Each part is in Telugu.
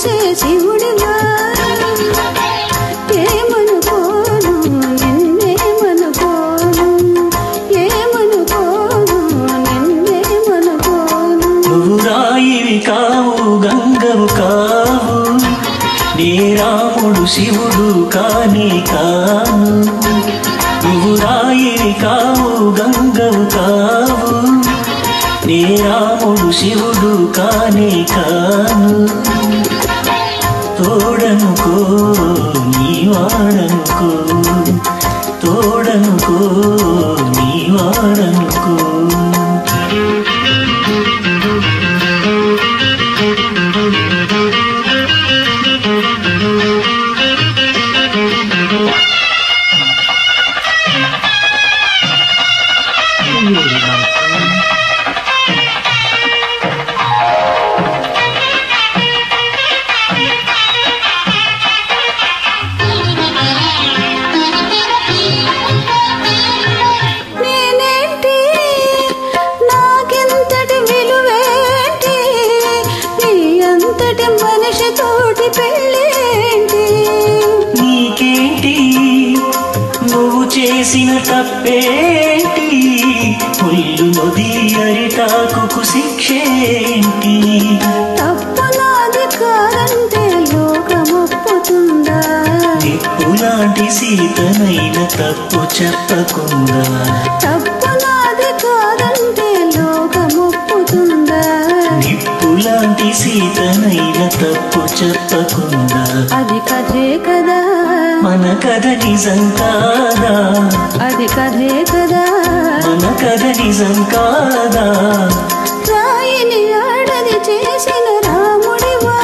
మోసే శివుడివా ఏమనుకోను నిన్నేమనుకోను ఏమనుకోను నిన్నేమనుకోను నువ్వు రాయివి కావు గంగవు కావు నీ రాముడు శివుడు కాని కాను నువ్వు రాయివి కావు గంగవు కావు నీ రాముడు శివుడు కాని కాను తోడనుకో నీ వాడనుకో తోడనుకో నీ వాడనుకో చేసిన తప్పేంటి ముళ్ళు నొది అరిటాకు శిక్షేంటి తప్పు నాది కాదంటే లోకమొప్పుతుందా నిప్పు లాంటి సీతనైన తప్పు చెప్పకుండా తప్పు నాది కాదంటే లోకమొప్పుతుందా నిప్పు లాంటి సీతనైన తప్పు చెప్పకుండా అది కథే కదా మన కథ నిజం కాదా అది కథే కదా మన కథ నిజం కాదా రాయిని ఆడది చేసిన రాముడివా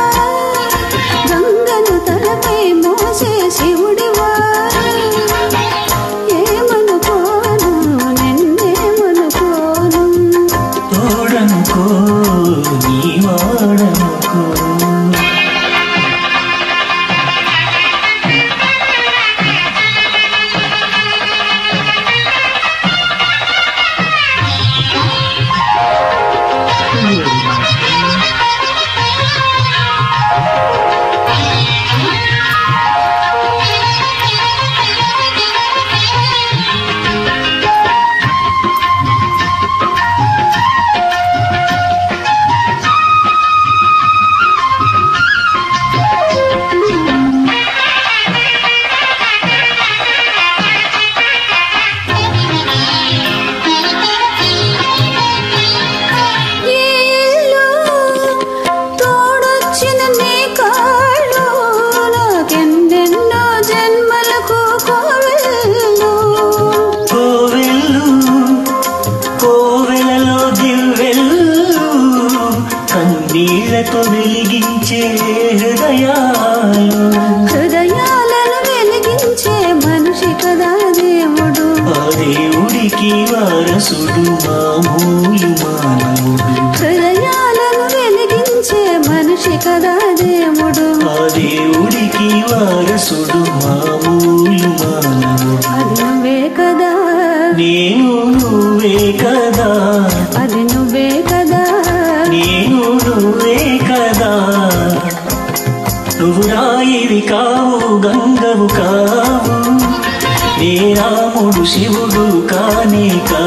గంగను తలపై మోసే శివుడివా ఏమనుకోను నిన్నేమనుకోను తోడనుకో నీ వాడనుకో నీళ్ళతో వెలిగించే హృదయాలను వెలిగించే మనిషి కదా దేవుడు ఆ దేవుడికి వారసుడు మామూలు మానవుడు హృదయాలను వెలిగించే మనిషి కదా దేవుడు ఆ దేవుడికి వారసుడు మామూలు మానవుడు అది నువ్వే కదా నేను నువ్వే కదా అది నువ్వే కదా నేను నువ్వే కదా నువ్వు రాయివి కావు గంగవు కావు నీ రాముడు శివుడు కాని కా